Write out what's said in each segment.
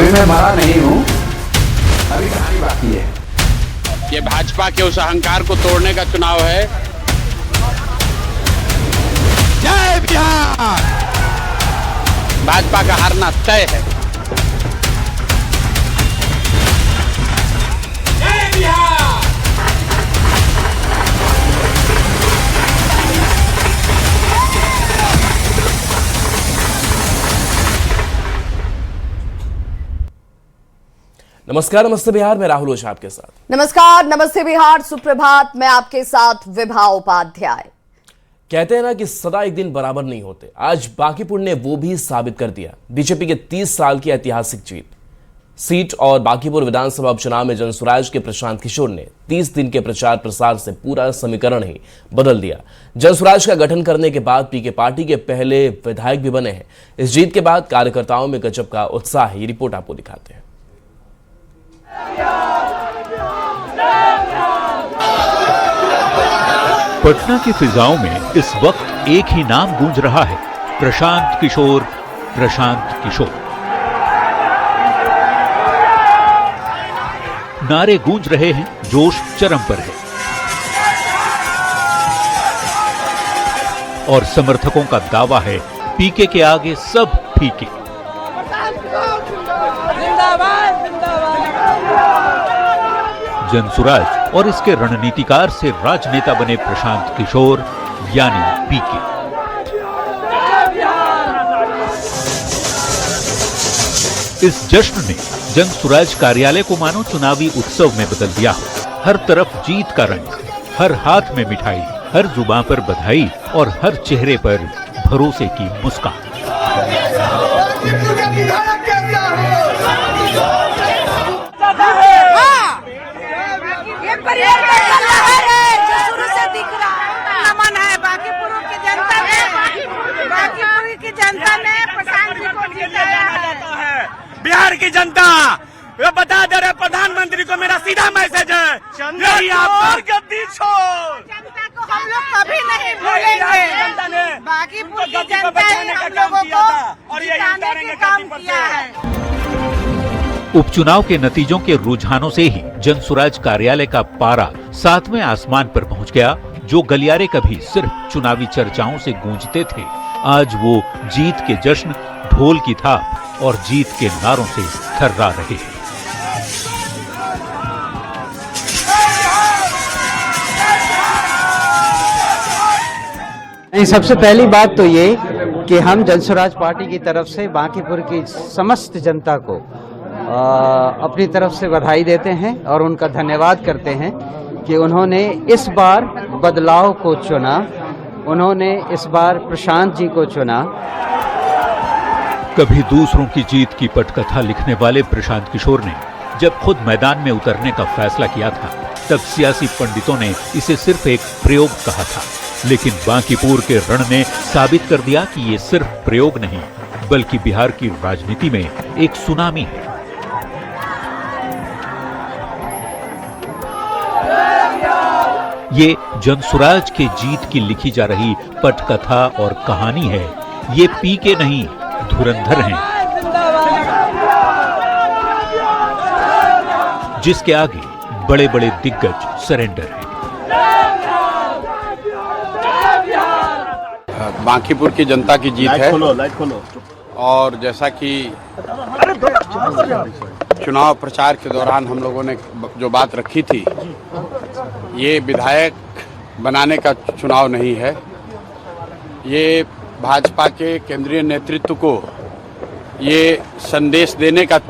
अभी मैं मरा नहीं हूँ, अभी कहानी बाकी है। ये भाजपा के उस अहंकार को तोड़ने का चुनाव है। जय बिहार। भाजपा का हारना तय है। जय बिहार। नमस्कार, नमस्ते बिहार में राहुल ओझा आपके साथ। नमस्कार, नमस्ते बिहार, सुप्रभात। मैं आपके साथ विभा उपाध्याय। कहते हैं ना कि सदा एक दिन बराबर नहीं होते। आज बांकीपुर ने वो भी साबित कर दिया। बीजेपी के 30 साल की ऐतिहासिक जीत सीट और बांकीपुर विधानसभा उपचुनाव में जनसुराज के प्रशांत किशोर ने 30 दिन के प्रचार प्रसार से पूरा समीकरण ही बदल दिया। जनसुराज का गठन करने के बाद पीके पार्टी के पहले विधायक भी बने हैं। इस जीत के बाद कार्यकर्ताओं में गजब का उत्साह। ये रिपोर्ट आपको दिखाते हैं। पटना की फिजाओं में इस वक्त एक ही नाम गूंज रहा है, प्रशांत किशोर, प्रशांत किशोर। नारे गूंज रहे हैं, जोश चरम पर है और समर्थकों का दावा है पीके के आगे सब फीके। जनसुराज और इसके रणनीतिकार से राजनेता बने प्रशांत किशोर यानी पीके। इस जश्न ने जनसुराज कार्यालय को मानो चुनावी उत्सव में बदल दिया। हर तरफ जीत का रंग, हर हाथ में मिठाई, हर जुबान पर बधाई और हर चेहरे पर भरोसे की मुस्कान। नमन है बांकीपुर की जनता ने प्रशांत जी को जिताया है। बिहार की जनता ये बता दे रहे प्रधानमंत्री को मेरा सीधा मैसेज है, यही आप गद्दी छोड़। जनता को हम लोग कभी नहीं भूलेंगे। बांकीपुर की जनता ने हम लोगों को जिताने का काम किया है। उपचुनाव के नतीजों के रुझानों से ही जनसुराज कार्यालय का पारा 7वें आसमान पर पहुंच गया। जो गलियारे कभी सिर्फ चुनावी चर्चाओं से गूंजते थे, आज वो जीत के जश्न, ढोल की थाप और जीत के नारों से थर्रा रहे हैं। सबसे पहली बात तो ये कि हम जनसुराज पार्टी की तरफ से बांकीपुर की समस्त जनता को अपनी तरफ से बधाई देते हैं और उनका धन्यवाद करते हैं कि उन्होंने इस बार बदलाव को चुना, उन्होंने इस बार प्रशांत जी को चुना। कभी दूसरों की जीत की पटकथा लिखने वाले प्रशांत किशोर ने जब खुद मैदान में उतरने का फैसला किया था, तब सियासी पंडितों ने इसे सिर्फ एक प्रयोग कहा था। लेकिन बांकीपुर के रण ने साबित कर दिया कि ये सिर्फ प्रयोग नहीं, बल्कि बिहार की राजनीति में एक सुनामी है। ये जनसुराज के जीत की लिखी जा रही पटकथा और कहानी है। ये पीके नहीं, धुरंधर हैं, जिसके आगे बड़े बड़े दिग्गज सरेंडर हैं। बांकीपुर की जनता की जीत है। लाइट खोलो। और जैसा कि चुनाव प्रचार के दौरान हम लोगों ने जो बात रखी थी, ये विधायक बनाने का चुनाव नहीं है, ये भाजपा के केंद्रीय नेतृत्व को ये संदेश देने का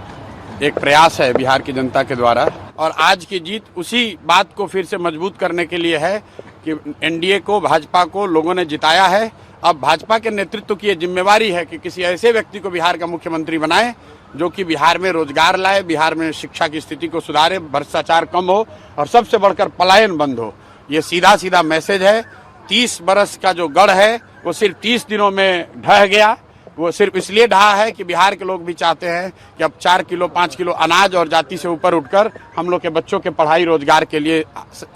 एक प्रयास है बिहार की जनता के द्वारा। और आज की जीत उसी बात को फिर से मजबूत करने के लिए है कि एनडीए को, भाजपा को लोगों ने जिताया है। अब भाजपा के नेतृत्व की ये जिम्मेवारी है कि किसी ऐसे व्यक्ति को बिहार का मुख्यमंत्री बनाए जो कि बिहार में रोजगार लाए, बिहार में शिक्षा की स्थिति को सुधारे, भ्रष्टाचार कम हो और सबसे बढ़कर पलायन बंद हो। ये सीधा सीधा मैसेज है। 30 बरस का जो गढ़ है वो सिर्फ 30 दिनों में ढह गया। वो सिर्फ इसलिए ढहा है कि बिहार के लोग भी चाहते हैं कि अब 4 किलो 5 किलो अनाज और जाति से ऊपर उठकर हम लोग के बच्चों के पढ़ाई रोजगार के लिए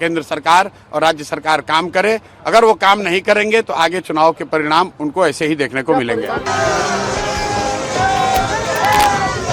केंद्र सरकार और राज्य सरकार काम करे। अगर वो काम नहीं करेंगे तो आगे चुनाव के परिणाम उनको ऐसे ही देखने को मिलेंगे।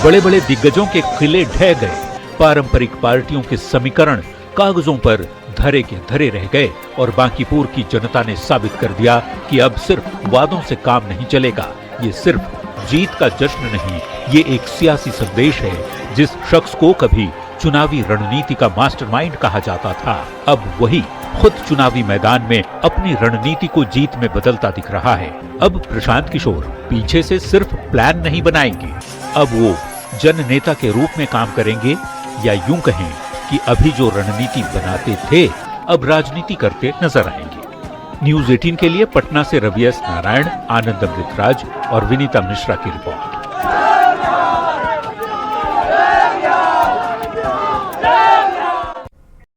बड़े बड़े दिग्गजों के किले ढह गए, पारंपरिक पार्टियों के समीकरण कागजों पर धरे के धरे रह गए और बांकीपुर की जनता ने साबित कर दिया कि अब सिर्फ वादों से काम नहीं चलेगा। ये सिर्फ जीत का जश्न नहीं, ये एक सियासी संदेश है। जिस शख्स को कभी चुनावी रणनीति का मास्टरमाइंड कहा जाता था, अब वही खुद चुनावी मैदान में अपनी रणनीति को जीत में बदलता दिख रहा है। अब प्रशांत किशोर पीछे से सिर्फ प्लान नहीं बनाएंगे, अब वो जन नेता के रूप में काम करेंगे, या यूं कहें कि अभी जो रणनीति बनाते थे अब राजनीति करते नजर आएंगे। न्यूज़ 18 के लिए पटना से रवि एस नारायण, आनंद अमृतराज और विनीता मिश्रा की रिपोर्ट।